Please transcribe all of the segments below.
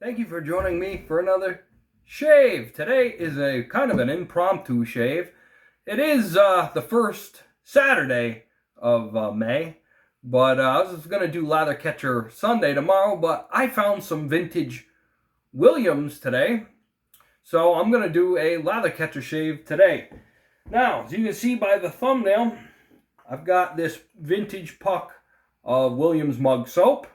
Thank you for joining me for another shave. Today is a kind of an impromptu shave. It is the first Saturday of May, but I was going to do Lather Catcher Sunday tomorrow, but I found some vintage Williams today, so I'm going to do a Lather Catcher shave today. Now, as you can see by the thumbnail, I've got this vintage puck of Williams mug soap.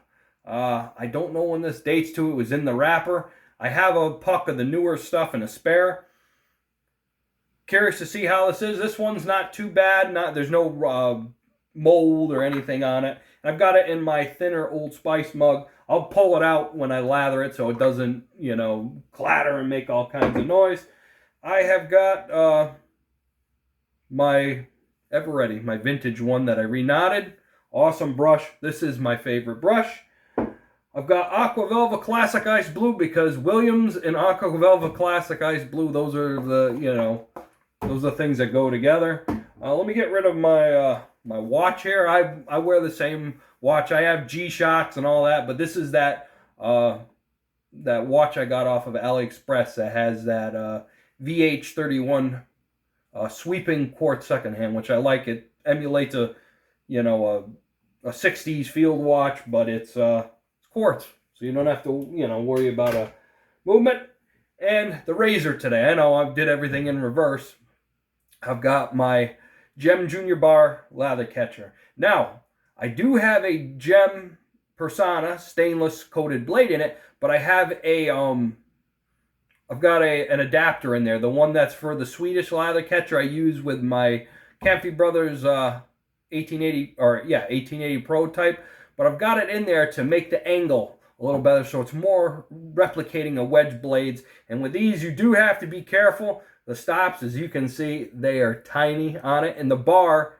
I don't know when this dates to. It was in the wrapper. I have a puck of the newer stuff in a spare. Curious to see how this is. This one's not too bad. There's no mold or anything on it. I've got it in my thinner Old Spice mug. I'll pull it out when I lather it so it doesn't, clatter and make all kinds of noise. I have got my Ever-Ready, my vintage one that I reknotted. Awesome brush. This is my favorite brush. I've got Aqua Velva Classic Ice Blue because Williams and Aqua Velva Classic Ice Blue, those are the, those are the things that go together. Let me get rid of my my watch here. I wear the same watch. I have G-Shocks and all that, but this is that that watch I got off of AliExpress that has that VH31 sweeping quartz secondhand, which I like. It emulates a 60s field watch, but it's quartz, so you don't have to worry about a movement. And the razor today, I know I did everything in reverse. I've got my Gem Junior Bar Lather Catcher. Now I do have a Gem Persona stainless coated blade in it, but I have a I've got an adapter in there, the one that's for the Swedish lather catcher I use with my Campy Brothers 1880 Pro type. But I've got it in there to make the angle a little better, so it's more replicating a wedge blades. And with these, you do have to be careful. The stops, as you can see, they are tiny on it, and the bar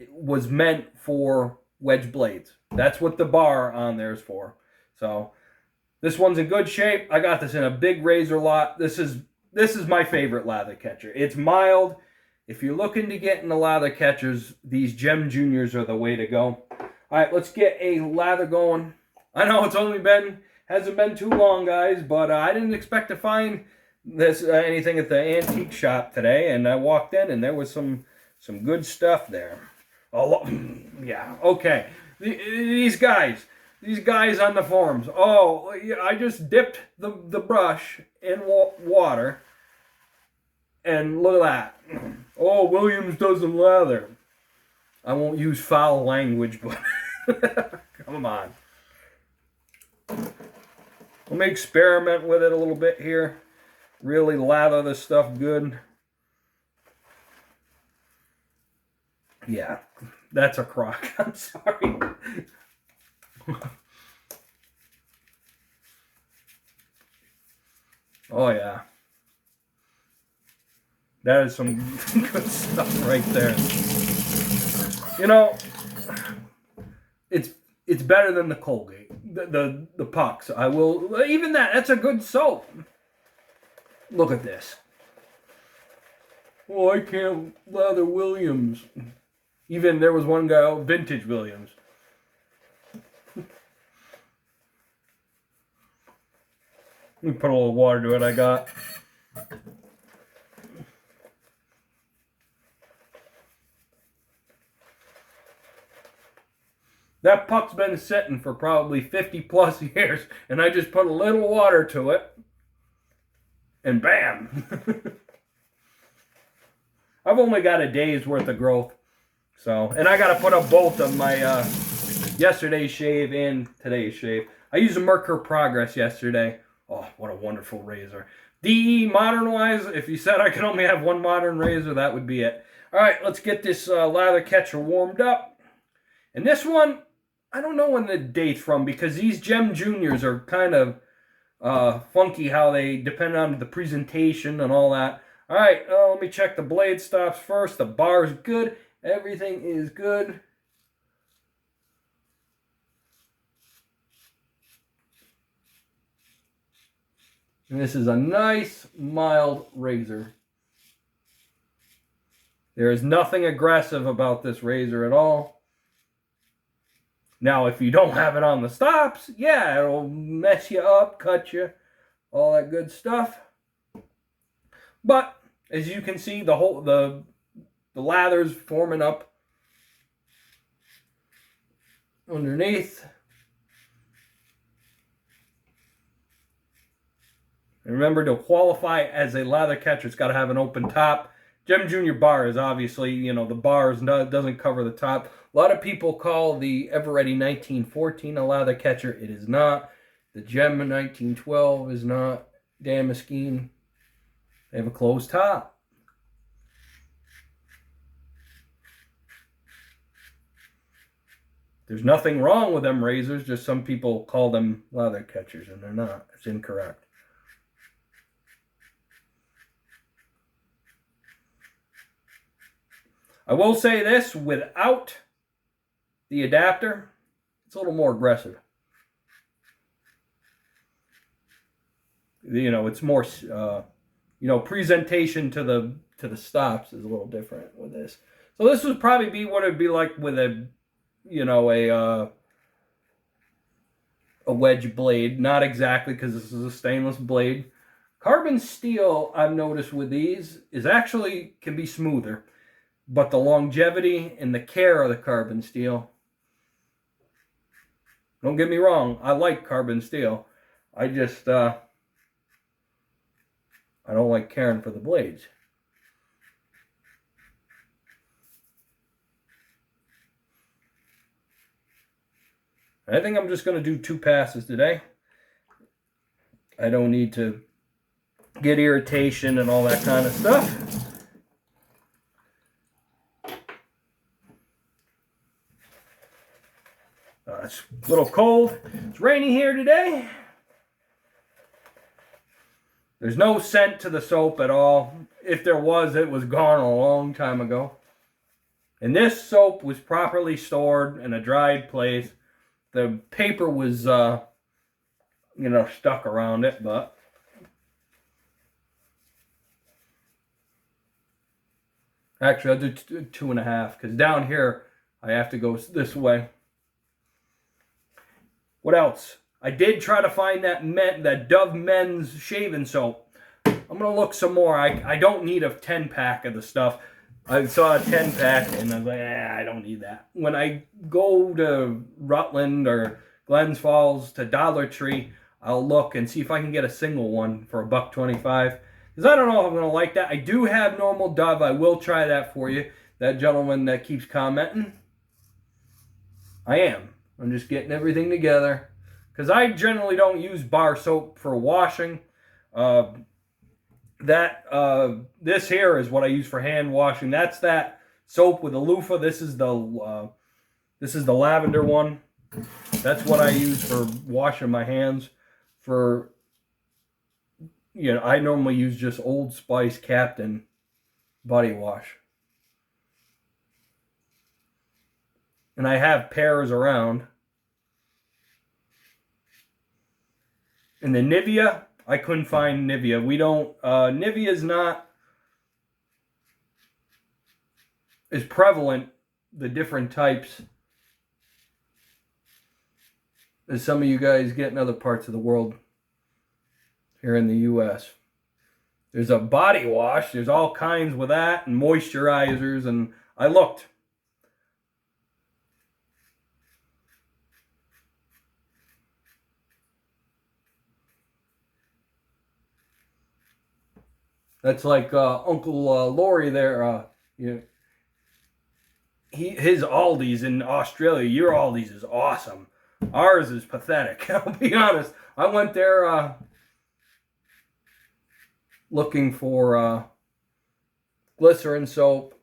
was meant for wedge blades. That's what the bar on there is for. So this one's in good shape. I got this in a big razor lot. This is my favorite lather catcher. It's mild. If you're looking to get into lather catchers, these Gem Juniors are the way to go. All right, let's get a lather going. I know it's hasn't been too long, guys, but I didn't expect to find this anything at the antique shop today, and I walked in and there was some good stuff there. Oh, yeah, okay. These guys on the forums. Oh, I just dipped the brush in water, and look at that. Oh, Williams doesn't lather. I won't use foul language, but come on. Let me experiment with it a little bit here. Really lather this stuff good. Yeah, that's a crock. I'm sorry. Oh, yeah. That is some good stuff right there. It's better than the Colgate, the pucks. I will, even that's a good soap. Look at this. Oh, I can't lather Williams. Even there was one guy, vintage Williams. Let me put a little water to it I got. That puck's been sitting for probably 50 plus years, and I just put a little water to it, and bam! I've only got a day's worth of growth, so, and I got to put up both of my yesterday's shave and today's shave. I used a Merkur Progress yesterday. Oh, what a wonderful razor. DE modern-wise, if you said I could only have one modern razor, that would be it. All right, let's get this lather catcher warmed up. And this one, I don't know when the date's from because these Gem Juniors are kind of funky how they depend on the presentation and all that. All right, let me check the blade stops first. The bar is good. Everything is good. And this is a nice, mild razor. There is nothing aggressive about this razor at all. Now, if you don't have it on the stops, yeah, it'll mess you up, cut you, all that good stuff. But as you can see, the lather's forming up underneath. And remember, to qualify as a lather catcher, it's got to have an open top. Gem Junior bar is obviously, you know, the bar doesn't cover the top. A lot of people call the Eveready 1914 a lather catcher. It is not. The Gem 1912 is not. Damascene, they have a closed top. There's nothing wrong with them razors, just some people call them lather catchers, and they're not. It's incorrect. I will say this, without the adapter, it's a little more aggressive. You know, it's more, you know, presentation to the stops is a little different with this. So this would probably be what it'd be like with a, you know, a wedge blade. Not exactly, because this is a stainless blade. Carbon steel, I've noticed with these, is actually can be smoother. But the longevity and the care of the carbon steel, don't get me wrong, I like carbon steel. I just, I don't like caring for the blades. I think I'm just going to do 2 passes today. I don't need to get irritation and all that kind of stuff. It's a little cold. It's rainy here today. There's no scent to the soap at all. If there was, it was gone a long time ago. And this soap was properly stored in a dried place. The paper was, you know, stuck around it, but actually I'll do 2.5, because down here I have to go this way. What else? I did try to find that Dove men's shaving soap. I'm going to look some more. I don't need a 10-pack of the stuff. I saw a 10-pack and I was like, I don't need that. When I go to Rutland or Glens Falls to Dollar Tree, I'll look and see if I can get a single one for $1.25. Because I don't know if I'm going to like that. I do have normal Dove. I will try that for you. That gentleman that keeps commenting. I am. I'm just getting everything together. Because I generally don't use bar soap for washing. This here is what I use for hand washing. That's that soap with the loofah. This is the lavender one. That's what I use for washing my hands. For, you know, I normally use just Old Spice Captain body wash. And I have pairs around. And the Nivea, I couldn't find Nivea. We don't, Nivea is not as prevalent, the different types, as some of you guys get in other parts of the world here in the U.S. There's a body wash. There's all kinds with that, and moisturizers, and I looked. That's like Uncle Laurie there. You know, his Aldi's in Australia. Your Aldi's is awesome. Ours is pathetic. I'll be honest. I went there looking for glycerin soap.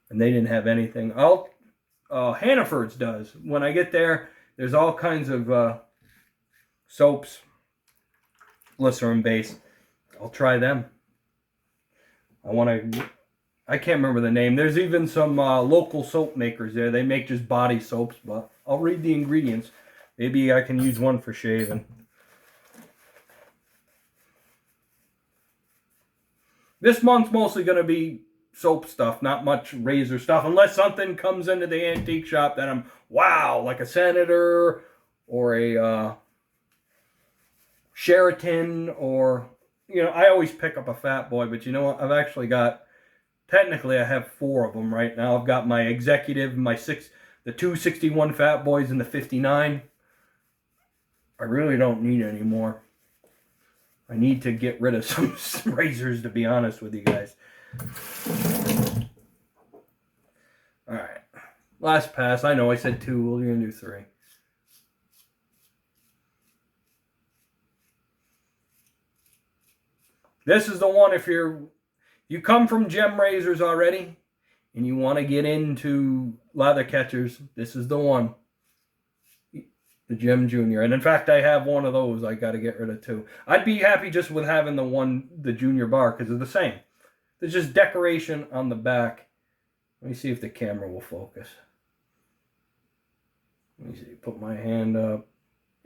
And they didn't have anything. Hannaford's does. When I get there, there's all kinds of soaps, glycerin based. I'll try them. I can't remember the name. There's even some local soap makers there. They make just body soaps, but I'll read the ingredients. Maybe I can use one for shaving. This month's mostly going to be soap stuff, not much razor stuff, unless something comes into the antique shop that I'm, wow, like a Senator or a Sheraton, or, you know, I always pick up a Fat Boy, but you know what? I've actually got, technically I have 4 of them right now. I've got my Executive, the 261 Fat Boys, and the 59. I really don't need any more. I need to get rid of some razors, to be honest with you guys. Alright. Last pass. I know I said 2. We're going to do 3. This is the one if you come from gem razors already and you want to get into lather catchers, this is the one. The Gem Junior. And in fact, I have one of those I got to get rid of too. I'd be happy just with having the Junior bar because they're the same. There's just decoration on the back. Let me see if the camera will focus. Let me see. Put my hand up.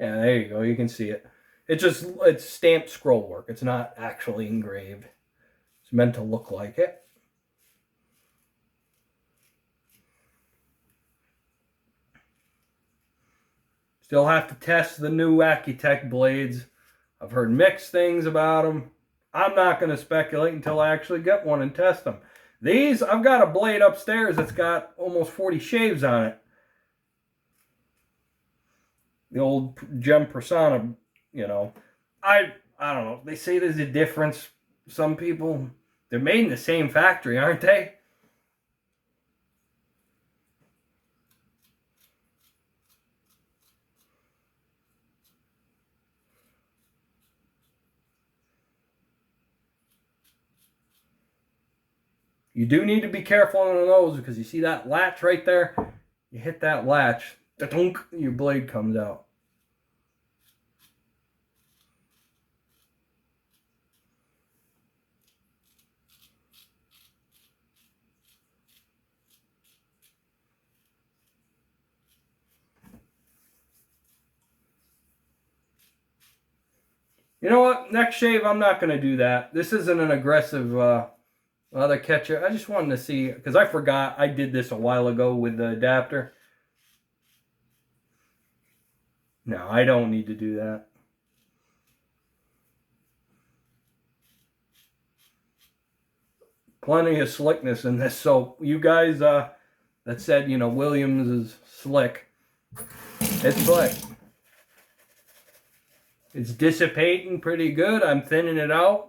Yeah, there you go. You can see it. It's stamped scroll work. It's not actually engraved. It's meant to look like it. Still have to test the new Accutech blades. I've heard mixed things about them. I'm not going to speculate until I actually get one and test them. These, I've got a blade upstairs that's got almost 40 shaves on it. The old Gem Persona, you know. I don't know. They say there's a difference. Some people, they're made in the same factory, aren't they? You do need to be careful on those because you see that latch right there? You hit that latch, your blade comes out. You know what? Next shave, I'm not going to do that. This isn't an aggressive lather catcher. I just wanted to see, because I forgot I did this a while ago with the adapter. No, I don't need to do that. Plenty of slickness in this soap. You guys that said, you know, Williams is slick. It's slick. It's dissipating pretty good. I'm thinning it out.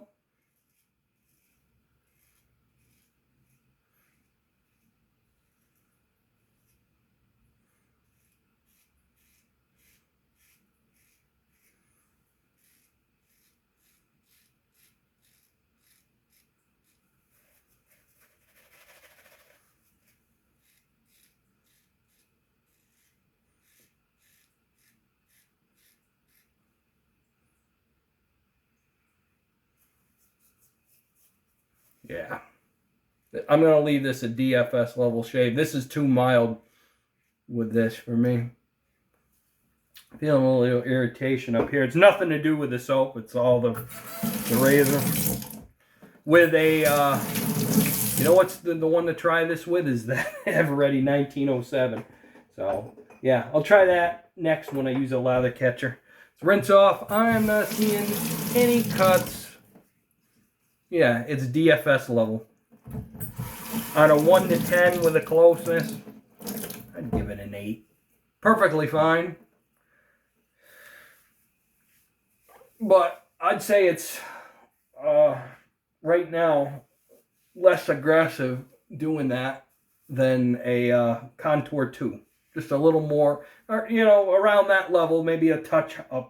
Yeah. I'm going to leave this a DFS level shave. This is too mild with this for me. Feeling a little irritation up here. It's nothing to do with the soap. It's all the razor. With a, you know what's the one to try this with is that Eveready 1907. So, yeah, I'll try that next when I use a lather catcher. Let's rinse off. I'm not seeing any cuts. Yeah, it's DFS level. On a 1 to 10 with a closeness, I'd give it an 8. Perfectly fine. But I'd say it's, right now, less aggressive doing that than a Contour 2. Just a little more, or, you know, around that level, maybe a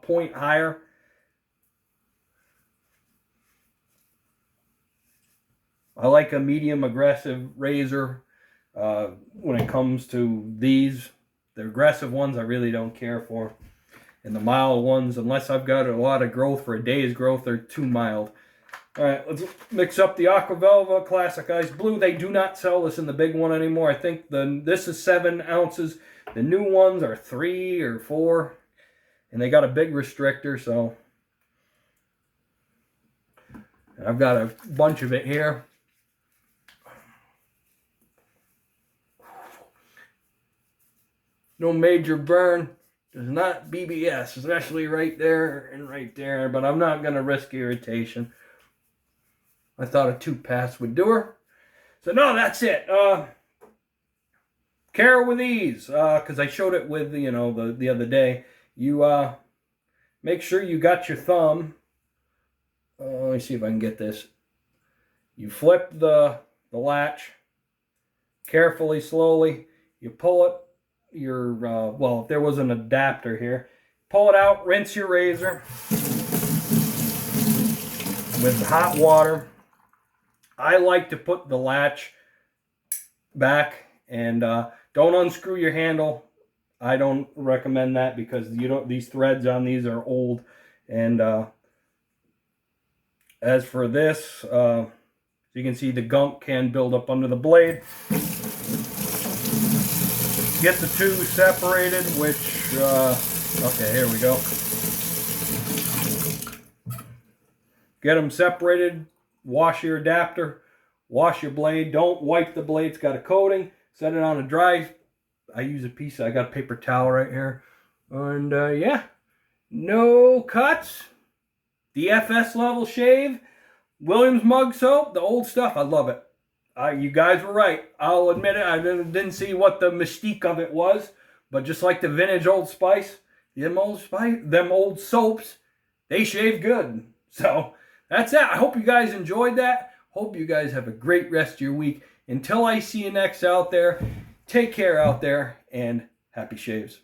point higher. I like a medium aggressive razor when it comes to these. The aggressive ones I really don't care for. And the mild ones, unless I've got a lot of growth for a day's growth, they're too mild. Alright, let's mix up the Aqua Velva Classic Ice Blue. They do not sell this in the big one anymore. I think this is 7 ounces. The new ones are 3 or 4. And they got a big restrictor, so... I've got a bunch of it here. No major burn. There's not BBS, especially right there and right there, but I'm not going to risk irritation. I thought a 2-pass would do her. So no, that's it. Care with ease, because I showed it with, you know, the other day. You make sure you got your thumb. Let me see if I can get this. You flip the latch carefully, slowly. You pull it. Well, if there was an adapter here, pull it out, rinse your razor with hot water. I like to put the latch back and don't unscrew your handle. I don't recommend that because these threads on these are old. And as for this, you can see the gunk can build up under the blade. Get the two separated, which, okay, here we go. Get them separated, wash your adapter, wash your blade. Don't wipe the blade, it's got a coating. Set it on a dry, I use a piece, I got a paper towel right here. And yeah, no cuts. DFS level shave. Williams mug soap, the old stuff, I love it. You guys were right. I'll admit it. I didn't see what the mystique of it was, but just like the vintage Old Spice, them old soaps, they shave good. So that's that. I hope you guys enjoyed that. Hope you guys have a great rest of your week. Until I see you next out there, take care out there and happy shaves.